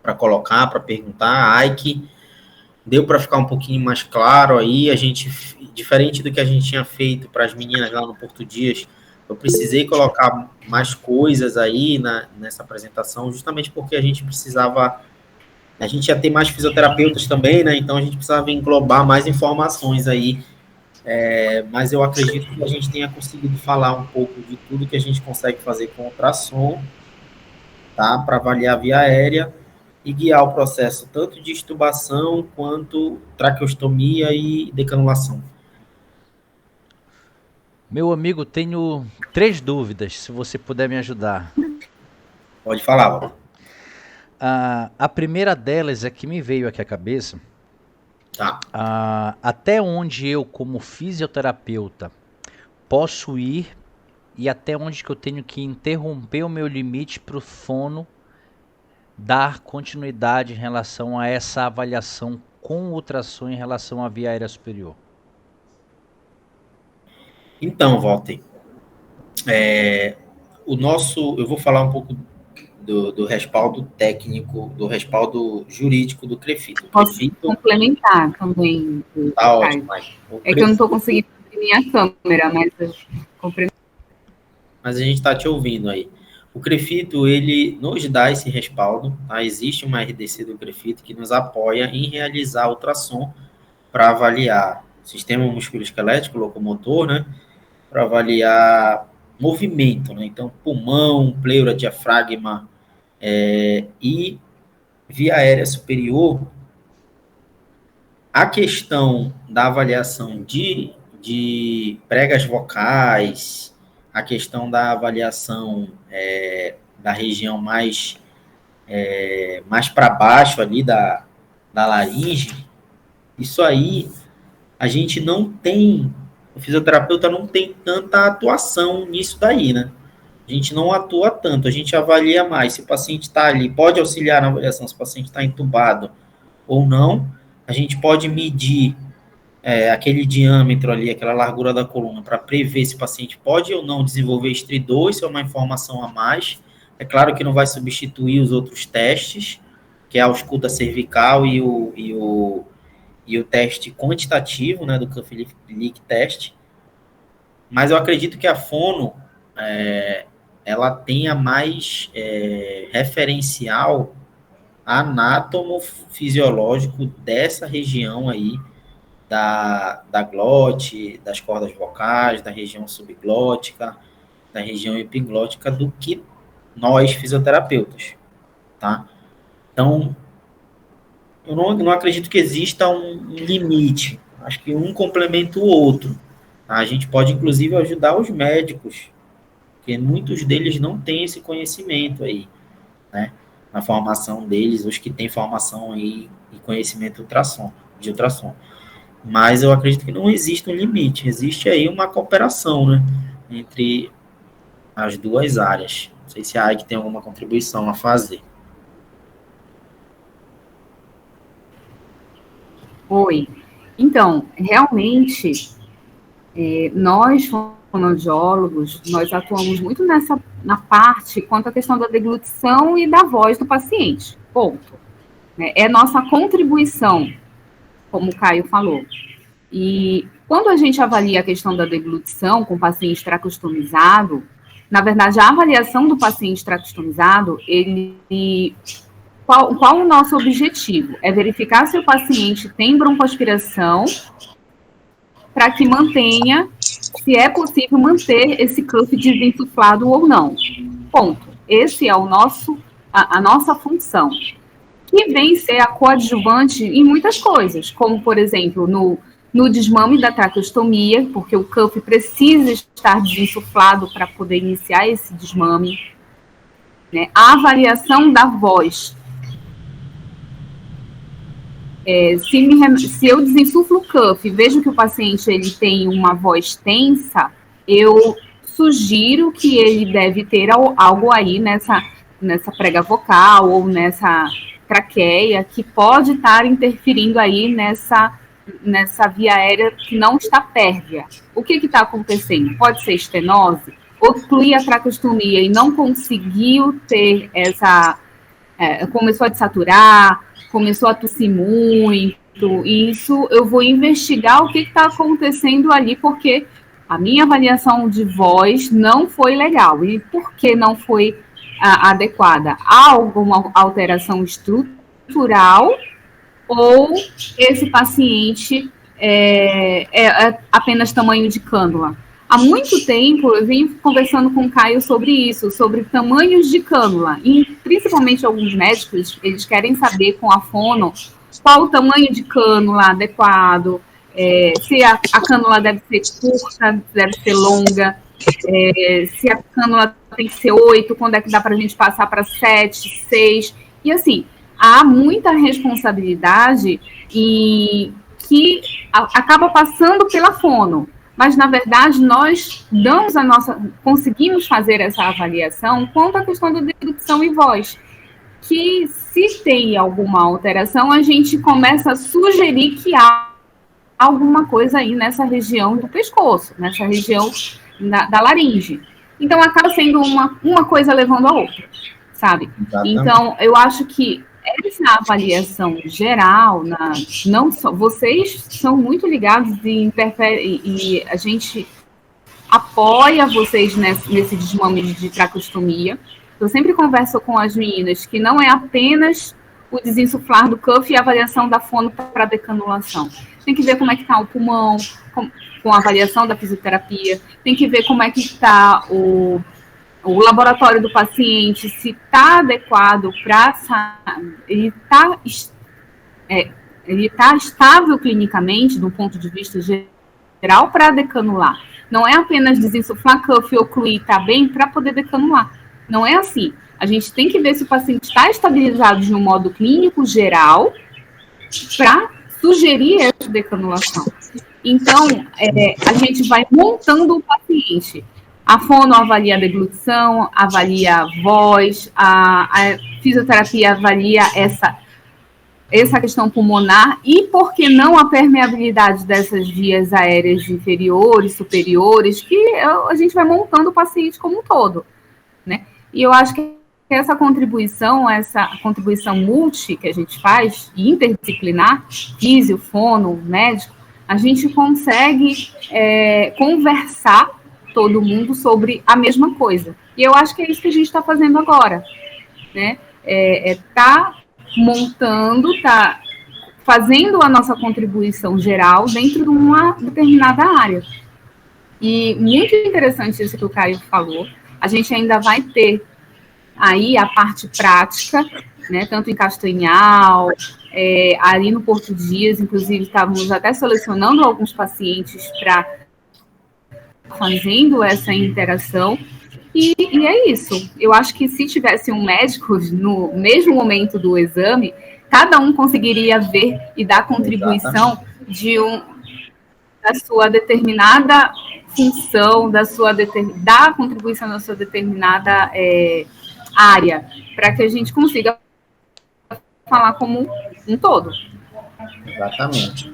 para colocar, para perguntar? Ike, deu para ficar um pouquinho mais claro aí? A gente, diferente do que a gente tinha feito para as meninas lá no Porto Dias, eu precisei colocar mais coisas aí nessa apresentação, justamente porque a gente ia ter mais fisioterapeutas também, né? Então a gente precisava englobar mais informações aí. Mas eu acredito que a gente tenha conseguido falar um pouco de tudo que a gente consegue fazer com ultrassom, tá? Para avaliar a via aérea e guiar o processo tanto de extubação quanto traqueostomia e decanulação. Meu amigo, tenho 3 dúvidas, se você puder me ajudar. Pode falar, Walter. A primeira delas é que me veio aqui à cabeça. Tá. Até onde eu, como fisioterapeuta, posso ir e até onde que eu tenho que interromper o meu limite para o fono dar continuidade em relação a essa avaliação com ultrassom em relação à via aérea superior? Então, Walter, eu vou falar um pouco do respaldo técnico, do respaldo jurídico do CREFIT. Posso complementar também. Tá ótimo. É que eu não estou conseguindo abrir minha câmera, mas a gente está te ouvindo aí. O CREFIT, ele nos dá esse respaldo, tá? Existe uma RDC do CREFIT que nos apoia em realizar ultrassom para avaliar sistema musculoesquelético, locomotor, né? Para avaliar movimento, né? Então, pulmão, pleura, diafragma e via aérea superior. A questão da avaliação de pregas vocais, a questão da avaliação da região mais para baixo ali da laringe, isso aí a gente não tem, o fisioterapeuta não tem tanta atuação nisso daí, né? A gente não atua tanto, a gente avalia mais se o paciente está ali, pode auxiliar na avaliação se o paciente está entubado ou não. A gente pode medir aquele diâmetro ali, aquela largura da coluna, para prever se o paciente pode ou não desenvolver estridor, isso é uma informação a mais. É claro que não vai substituir os outros testes, que é a ausculta cervical e o teste quantitativo, né, do Cuff-Leak Test. Mas eu acredito que a fono, ela tenha mais referencial anátomo-fisiológico dessa região aí, da glote, das cordas vocais, da região subglótica, da região epiglótica, do que nós, fisioterapeutas, tá? Então, eu não acredito que exista um limite, acho que um complementa o outro. Tá? A gente pode, inclusive, ajudar os médicos, porque muitos deles não têm esse conhecimento aí, né? Na formação deles, os que têm formação aí e conhecimento de ultrassom. Mas eu acredito que não existe um limite, existe aí uma cooperação, né, entre as duas áreas. Não sei se a AIC tem alguma contribuição a fazer. Oi. Então, realmente, nós, fonoaudiólogos, nós atuamos muito na parte quanto à questão da deglutição e da voz do paciente. Ponto. É nossa contribuição, como o Caio falou. E quando a gente avalia a questão da deglutição com o paciente traqueostomizado, na verdade, a avaliação do paciente traqueostomizado, ele qual o nosso objetivo? É verificar se o paciente tem broncoaspiração para que mantenha, se é possível manter esse cuff desinsuflado ou não. Ponto. Esse é o a nossa função. Que vem ser a coadjuvante em muitas coisas, como, por exemplo, no desmame da traqueostomia, porque o cuff precisa estar desinsuflado para poder iniciar esse desmame. Né? A avaliação da voz. Se eu desinsuflo o cuff e vejo que o paciente ele tem uma voz tensa, eu sugiro que ele deve ter algo aí nessa prega vocal ou nessa traqueia que pode estar interferindo aí nessa via aérea que não está pérvia. O que está acontecendo? Pode ser estenose? Ocluir a traqueostomia e não conseguiu ter começou a desaturar, começou a tossir muito, e isso eu vou investigar o que está acontecendo ali, porque a minha avaliação de voz não foi legal. E por que não foi adequada? Há alguma alteração estrutural ou esse paciente é apenas tamanho de cânula? Há muito tempo eu vim conversando com o Caio sobre isso, sobre tamanhos de cânula, e principalmente alguns médicos, eles querem saber com a fono qual o tamanho de cânula adequado, se a cânula deve ser curta, deve ser longa, se a cânula tem que ser 8, quando é que dá para a gente passar para 7, 6, e assim, há muita responsabilidade e que acaba passando pela fono. Mas, na verdade, nós conseguimos fazer essa avaliação quanto à questão da deglução e voz, que se tem alguma alteração, a gente começa a sugerir que há alguma coisa aí nessa região do pescoço, nessa região da laringe. Então, acaba sendo uma coisa levando a outra, sabe? Exatamente. Então, eu acho que essa avaliação geral, não só vocês são muito ligados e a gente apoia vocês nesse desmame de traqueostomia. Eu sempre converso com as meninas que não é apenas o desinsuflar do cuff e a avaliação da fono para decanulação. Tem que ver como é que está o pulmão, com a avaliação da fisioterapia, tem que ver como é que está o laboratório do paciente, se está adequado para... Ele está estável clinicamente, do ponto de vista geral, para decanular. Não é apenas desinsuflar cuff ou ocluir, está bem, para poder decanular. Não é assim. A gente tem que ver se o paciente está estabilizado de um modo clínico geral para sugerir essa decanulação. Então, a gente vai montando o paciente. A fono avalia a deglutição, avalia a voz, a fisioterapia avalia essa questão pulmonar e, por que não, a permeabilidade dessas vias aéreas inferiores, superiores, que a gente vai montando o paciente como um todo, né? E eu acho que essa contribuição multi que a gente faz, interdisciplinar, físio, fono, médico, a gente consegue conversar todo mundo sobre a mesma coisa. E eu acho que é isso que a gente está fazendo agora, né? Tá montando, tá fazendo a nossa contribuição geral dentro de uma determinada área. E muito interessante isso que o Caio falou. A gente ainda vai ter aí a parte prática, né? Tanto em Castanhal, ali no Porto Dias, inclusive estávamos até selecionando alguns pacientes para fazendo essa interação, e é isso. Eu acho que se tivesse um médico no mesmo momento do exame, cada um conseguiria ver e dar contribuição da sua determinada função, dar contribuição da sua determinada área, para que a gente consiga falar como um todo. Exatamente.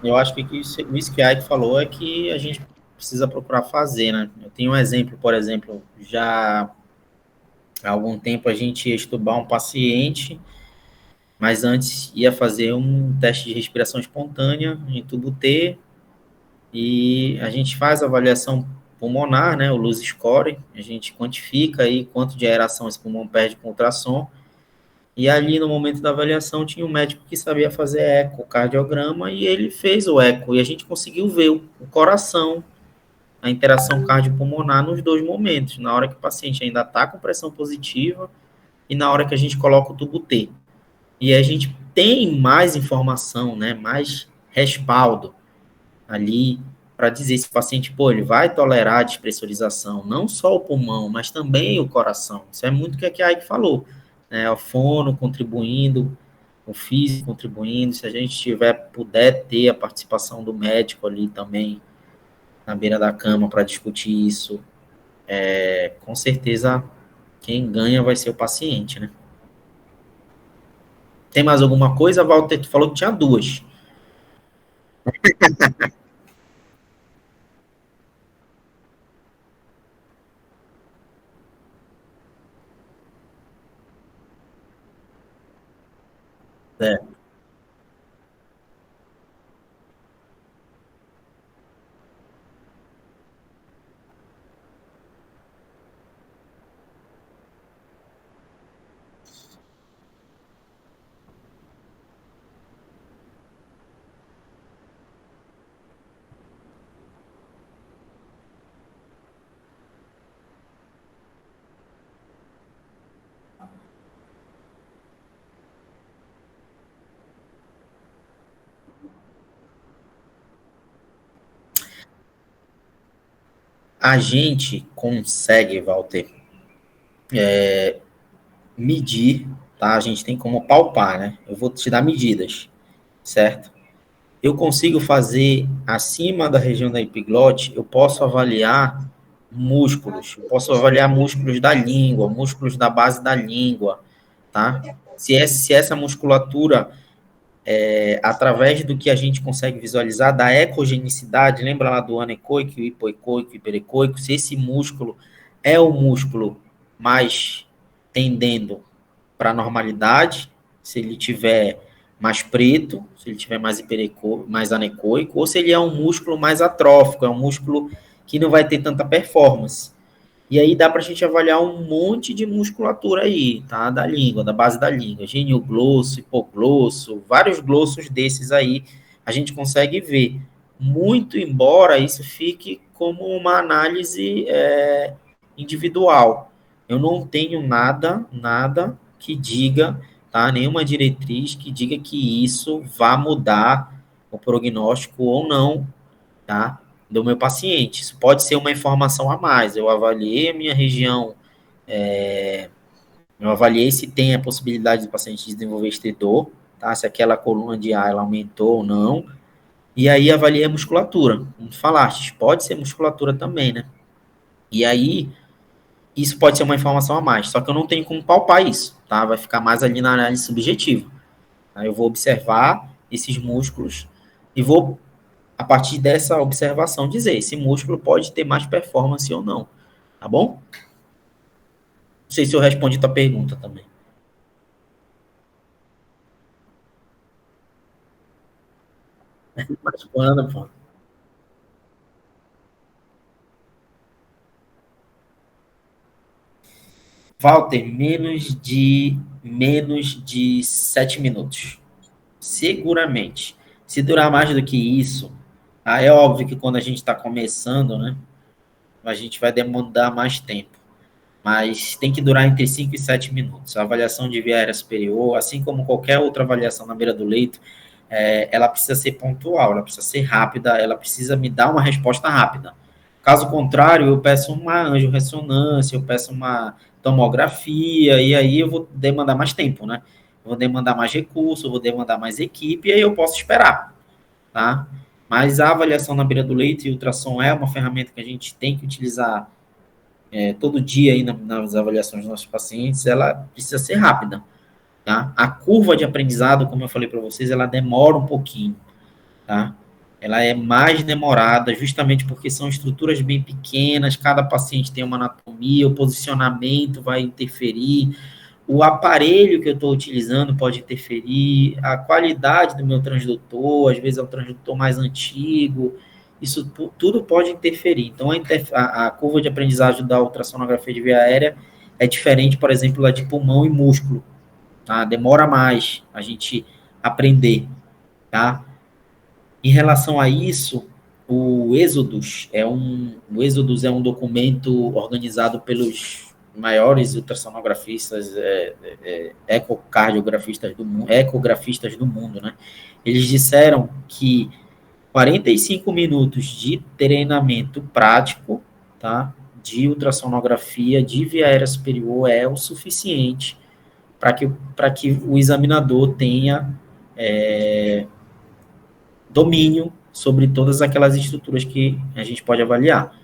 Eu acho que isso que a Ike falou é que a gente precisa procurar fazer, né? Eu tenho um exemplo, por exemplo, já há algum tempo a gente ia estubar um paciente, mas antes ia fazer um teste de respiração espontânea em tubo T, e a gente faz a avaliação pulmonar, né, o Luz Score, a gente quantifica aí quanto de aeração esse pulmão perde com ultrassom, e ali no momento da avaliação tinha um médico que sabia fazer ecocardiograma, e ele fez o eco, e a gente conseguiu ver o coração, a interação cardiopulmonar nos dois momentos, na hora que o paciente ainda está com pressão positiva, e na hora que a gente coloca o tubo T. E a gente tem mais informação, né, mais respaldo ali para dizer se o paciente, pô, ele vai tolerar a despressurização, não só o pulmão, mas também o coração. Isso é muito o que a Ike falou, né, o fono contribuindo, o físico contribuindo, se a gente puder ter a participação do médico ali também na beira da cama para discutir isso, com certeza quem ganha vai ser o paciente, né? Tem mais alguma coisa, Walter? Tu falou que tinha duas. É. A gente consegue, Walter, medir, tá? A gente tem como palpar, né? Eu vou te dar medidas, certo? Eu consigo fazer acima da região da epiglote, eu posso avaliar músculos, eu posso avaliar músculos da língua, músculos da base da língua, tá? Se essa musculatura, através do que a gente consegue visualizar, da ecogenicidade, lembra lá do anecoico, hipoecoico, hiperecoico, se esse músculo é o músculo mais tendendo para a normalidade, se ele tiver mais preto, se ele tiver mais hiperecoico, mais anecoico, ou se ele é um músculo mais atrófico, é um músculo que não vai ter tanta performance. E aí dá para a gente avaliar um monte de musculatura aí, tá? Da língua, da base da língua, genioglosso, hipoglosso, vários glossos desses aí, a gente consegue ver. Muito embora isso fique como uma análise individual. Eu não tenho nada que diga, tá? Nenhuma diretriz que diga que isso vá mudar o prognóstico ou não, tá? Do meu paciente. Isso pode ser uma informação a mais. Eu avaliei a minha região, eu avaliei se tem a possibilidade do paciente desenvolver estridor, tá? Se aquela coluna de ar ela aumentou ou não. E aí avaliei a musculatura. Como tu falaste, pode ser musculatura também, né? E aí, isso pode ser uma informação a mais, só que eu não tenho como palpar isso, tá? Vai ficar mais ali na análise subjetiva. Aí eu vou observar esses músculos e vou, a partir dessa observação, dizer esse músculo pode ter mais performance ou não, tá bom? Não sei se eu respondi a tua pergunta também. Mas quando, pô? Walter, menos de 7 minutos. Seguramente. Se durar mais do que isso, é óbvio que quando a gente está começando, né, a gente vai demandar mais tempo. Mas tem que durar entre 5 e 7 minutos. A avaliação de via aérea superior, assim como qualquer outra avaliação na beira do leito, ela precisa ser pontual, ela precisa ser rápida, ela precisa me dar uma resposta rápida. Caso contrário, eu peço uma angiorressonância, eu peço uma tomografia, e aí eu vou demandar mais tempo, né? Eu vou demandar mais recurso, eu vou demandar mais equipe, e aí eu posso esperar, tá? Mas a avaliação na beira do leito e ultrassom é uma ferramenta que a gente tem que utilizar todo dia aí nas avaliações dos nossos pacientes, ela precisa ser rápida, tá? A curva de aprendizado, como eu falei para vocês, ela demora um pouquinho, tá? Ela é mais demorada, justamente porque são estruturas bem pequenas, cada paciente tem uma anatomia, o posicionamento vai interferir, o aparelho que eu estou utilizando pode interferir, a qualidade do meu transdutor, às vezes é um transdutor mais antigo, isso tudo pode interferir. Então, a curva de aprendizagem da ultrassonografia de via aérea é diferente, por exemplo, da de pulmão e músculo, tá? Demora mais a gente aprender, tá? Em relação a isso, o Êxodos é um documento organizado pelos maiores ultrassonografistas, ecografistas do mundo, né? Eles disseram que 45 minutos de treinamento prático, tá, de ultrassonografia de via aérea superior é o suficiente para que o examinador tenha domínio sobre todas aquelas estruturas que a gente pode avaliar.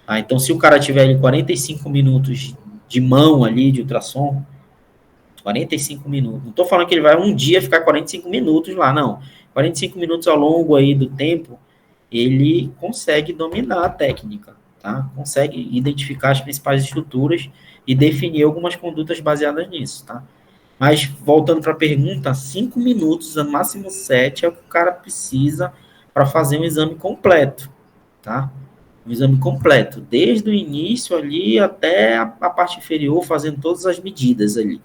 Tá? Então, se o cara tiver ali 45 minutos de mão ali, de ultrassom, 45 minutos, não estou falando que ele vai um dia ficar 45 minutos lá, não. 45 minutos ao longo aí do tempo, ele consegue dominar a técnica, tá? Consegue identificar as principais estruturas e definir algumas condutas baseadas nisso, tá? Mas, voltando para a pergunta, 5 minutos, no máximo 7, é o que o cara precisa para fazer um exame completo, tá? Um exame completo, desde o início ali até a parte inferior, fazendo todas as medidas ali,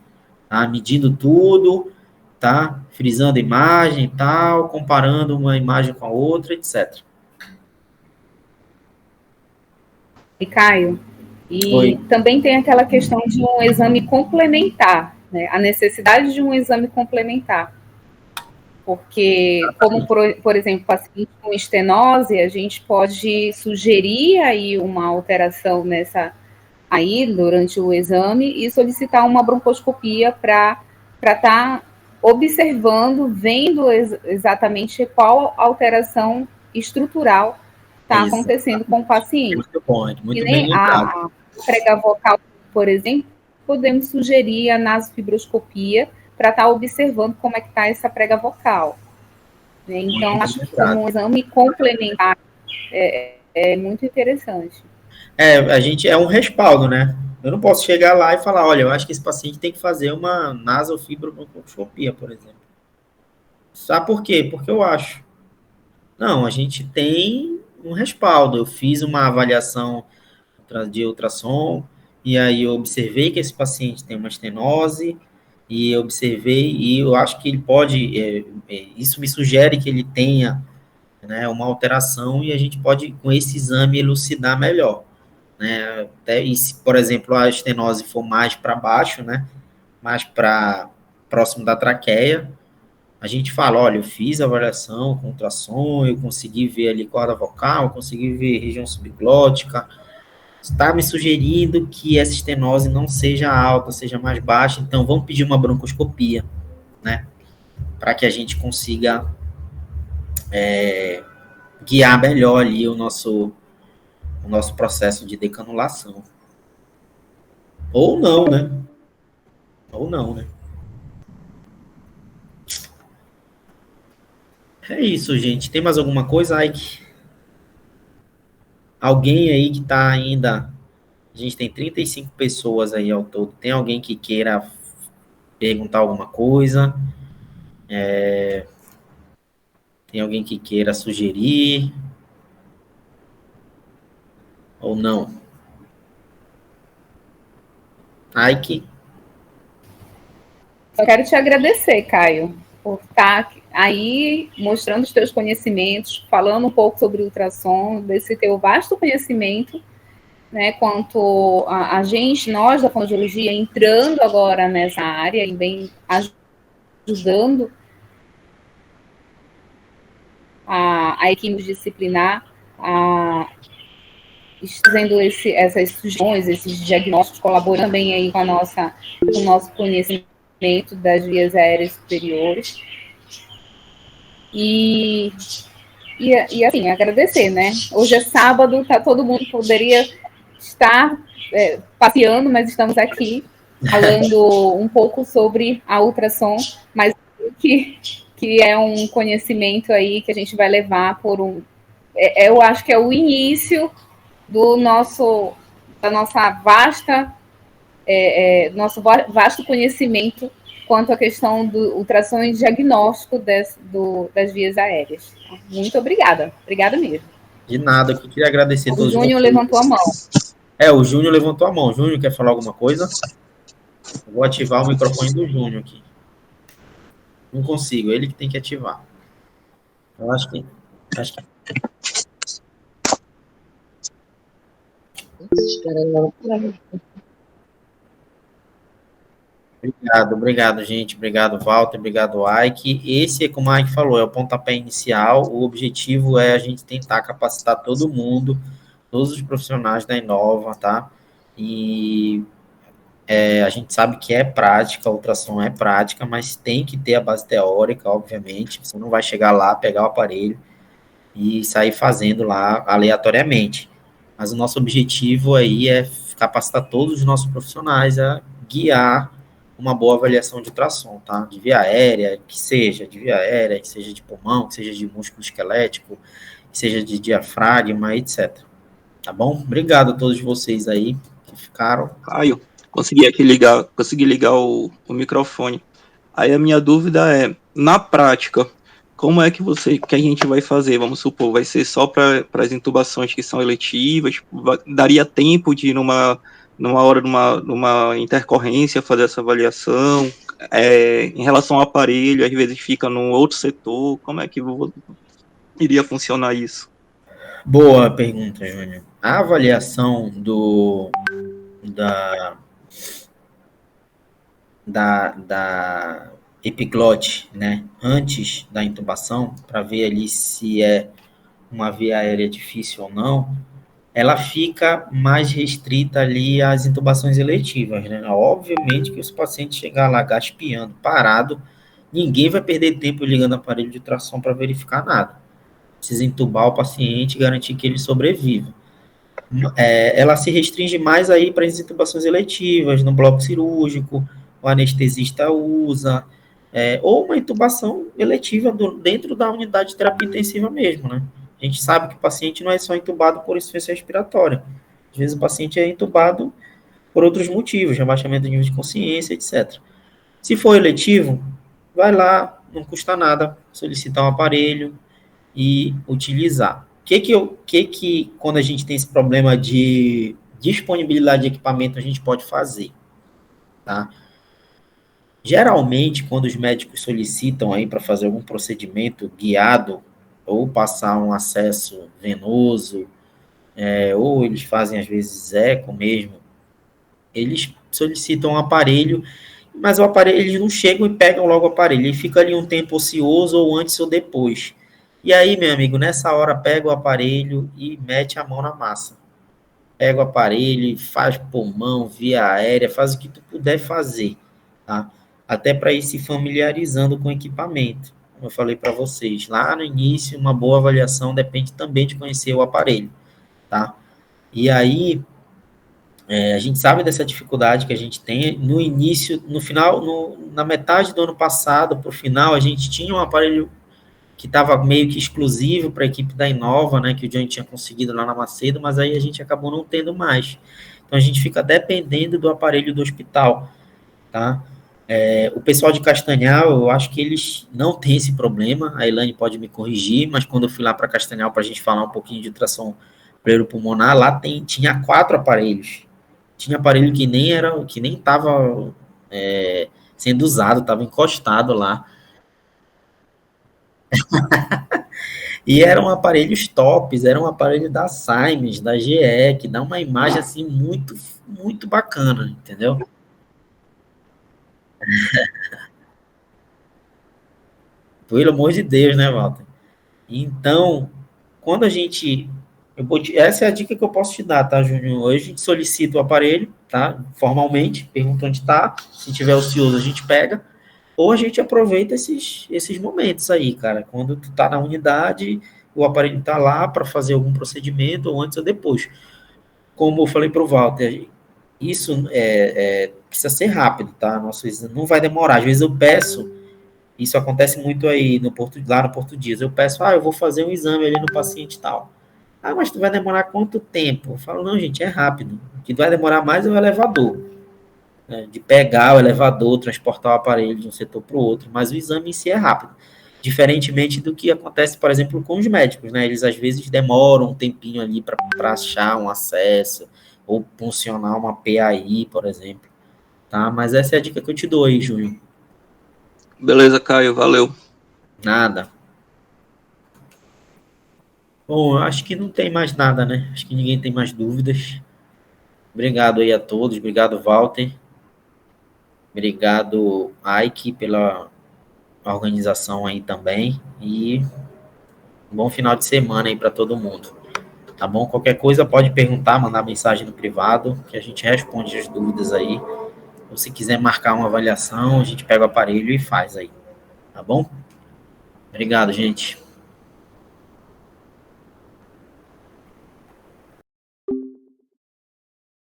tá? Medindo tudo, tá? Frisando a imagem e tal, comparando uma imagem com a outra, etc. E Caio, Oi. também tem aquela questão de um exame complementar, né? A necessidade de um exame complementar. Porque, como, por exemplo, paciente com estenose, a gente pode sugerir aí uma alteração nessa aí durante o exame e solicitar uma broncoscopia para estar observando, vendo exatamente qual alteração estrutural está acontecendo com o paciente. Muito bom, muito bem lembrado. A prega vocal, por exemplo, podemos sugerir a nasofibroscopia para estar observando como é que está essa prega vocal. Então, muito acho que um exame complementar é muito interessante. A gente é um respaldo, né? Eu não posso chegar lá e falar, olha, eu acho que esse paciente tem que fazer uma nasofibroscopia, por exemplo. Sabe por quê? Porque eu acho. Não, a gente tem um respaldo. Eu fiz uma avaliação de ultrassom, e aí eu observei que esse paciente tem uma estenose, e eu observei, e eu acho que ele pode, isso me sugere que ele tenha, né, uma alteração, e a gente pode, com esse exame, elucidar melhor. Né? Até, e se, por exemplo, a estenose for mais para baixo, né, mais para próximo da traqueia, a gente fala, olha, eu fiz a avaliação com ultrassom, eu consegui ver ali corda vocal, eu consegui ver região subglótica, está me sugerindo que essa estenose não seja alta, seja mais baixa, então vamos pedir uma broncoscopia, né, para que a gente consiga guiar melhor ali o nosso processo de decanulação. Ou não, né? É isso, gente. Tem mais alguma coisa, Ike? Alguém aí que tá ainda... A gente tem 35 pessoas aí ao todo. Tem alguém que queira perguntar alguma coisa? Tem alguém que queira sugerir? Ou não? Ike? Eu quero te agradecer, Caio, por estar aí mostrando os teus conhecimentos, falando um pouco sobre ultrassom, desse teu vasto conhecimento, né, quanto a gente, nós da fonoaudiologia, entrando agora nessa área e bem ajudando a equipe multidisciplinar a fazendo essas sugestões, esses diagnósticos, colaborando também aí com o nosso conhecimento das vias aéreas superiores. E assim, agradecer, né? Hoje é sábado, todo mundo poderia estar passeando, mas estamos aqui falando um pouco sobre a ultrassom, mas que é um conhecimento aí que a gente vai levar por eu acho que é o início nosso vasto conhecimento quanto à questão do ultrassom e diagnóstico das vias aéreas. Muito obrigada. Obrigada mesmo. De nada, eu queria agradecer a O todos Júnior vocês. levantou a mão. O Júnior levantou a mão. Júnior, quer falar alguma coisa? Eu vou ativar o microfone do Júnior aqui. Não consigo, ele que tem que ativar. Eu acho que... Obrigado, gente. Obrigado, Walter. Obrigado, Ike. Esse, como a Ike falou, é o pontapé inicial. O objetivo é a gente tentar capacitar todo mundo, todos os profissionais da Inova, tá? E a gente sabe que é prática, a ultrassom é prática, mas tem que ter a base teórica, obviamente. Você não vai chegar lá, pegar o aparelho e sair fazendo lá aleatoriamente. Mas o nosso objetivo aí é capacitar todos os nossos profissionais a guiar uma boa avaliação de ultrassom, tá? De via aérea, que seja de pulmão, que seja de músculo esquelético, que seja de diafragma, etc. Tá bom? Obrigado a todos vocês aí que ficaram. Caio, consegui ligar o microfone. Aí a minha dúvida é, na prática, como é que a gente vai fazer? Vamos supor, vai ser só para as intubações que são eletivas? Daria tempo de ir numa hora de uma intercorrência fazer essa avaliação? Em relação ao aparelho, às vezes fica num outro setor, como é que iria funcionar isso? Boa pergunta, Júnior. A avaliação da epiglote, né, antes da intubação, para ver ali se é uma via aérea difícil ou não, ela fica mais restrita ali às intubações eletivas, né? Obviamente que os pacientes chegar lá gaspeando, parado, ninguém vai perder tempo ligando o aparelho de ultrassom para verificar nada. Precisa intubar o paciente e garantir que ele sobreviva. Ela se restringe mais aí para as intubações eletivas, no bloco cirúrgico, o anestesista usa, ou uma intubação eletiva dentro da unidade de terapia intensiva mesmo, né? A gente sabe que o paciente não é só intubado por insuficiência respiratória. Às vezes o paciente é intubado por outros motivos, rebaixamento de nível de consciência, etc. Se for eletivo, vai lá, não custa nada, solicitar um aparelho e utilizar. Que quando a gente tem esse problema de disponibilidade de equipamento, a gente pode fazer, tá? Geralmente, quando os médicos solicitam aí para fazer algum procedimento guiado, ou passar um acesso venoso, ou eles fazem, às vezes, eco mesmo, eles solicitam um aparelho, mas o aparelho, eles não chegam e pegam logo o aparelho, ele fica ali um tempo ocioso, ou antes ou depois. E aí, meu amigo, nessa hora, pega o aparelho e mete a mão na massa. Pega o aparelho, faz pulmão, via aérea, faz o que tu puder fazer, tá? Até para ir se familiarizando com o equipamento. Como eu falei para vocês, lá no início, uma boa avaliação depende também de conhecer o aparelho, tá? E aí, a gente sabe dessa dificuldade que a gente tem. No início, no final, na metade do ano passado, para o final, a gente tinha um aparelho que estava meio que exclusivo para a equipe da Inova, né, que o Johnny tinha conseguido lá na Macedo, mas aí a gente acabou não tendo mais. Então, a gente fica dependendo do aparelho do hospital, tá? O pessoal de Castanhal, eu acho que eles não têm esse problema, a Elaine pode me corrigir, mas quando eu fui lá para Castanhal para a gente falar um pouquinho de ultrassom pleuropulmonar, lá tinha 4 aparelhos. Tinha aparelho que nem estava sendo usado, estava encostado lá. E eram aparelhos tops, era um aparelho da Siemens, da GE, que dá uma imagem assim muito, muito bacana, entendeu? Pelo amor de Deus, né, Walter? Então, quando a gente... essa é a dica que eu posso te dar, tá, Júnior? Hoje a gente solicita o aparelho, tá? Formalmente, pergunta onde está. Se tiver ocioso, a gente pega. Ou a gente aproveita esses momentos aí, cara. Quando tu tá na unidade, o aparelho tá lá para fazer algum procedimento, ou antes ou depois. Como eu falei para o Walter, isso precisa ser rápido, tá? Nossa, isso não vai demorar. Às vezes eu peço, isso acontece muito aí lá no Porto Dias, eu peço, eu vou fazer um exame ali no paciente e tal. Mas tu vai demorar quanto tempo? Eu falo, não, gente, é rápido. O que vai demorar mais é o elevador. Né? De pegar o elevador, transportar o aparelho de um setor para o outro, mas o exame em si é rápido. Diferentemente do que acontece, por exemplo, com os médicos, né? Eles às vezes demoram um tempinho ali para achar um acesso ou funcionar uma PAI, por exemplo, tá? Mas essa é a dica que eu te dou aí, Júnior. Beleza, Caio, valeu. Nada. Bom, eu acho que não tem mais nada, né? Acho que ninguém tem mais dúvidas. Obrigado aí a todos, obrigado, Walter. Obrigado, Ike, pela organização aí também. E um bom final de semana aí para todo mundo. Tá bom? Qualquer coisa pode perguntar, mandar mensagem no privado, que a gente responde as dúvidas aí. Ou se quiser marcar uma avaliação, a gente pega o aparelho e faz aí. Tá bom? Obrigado, gente.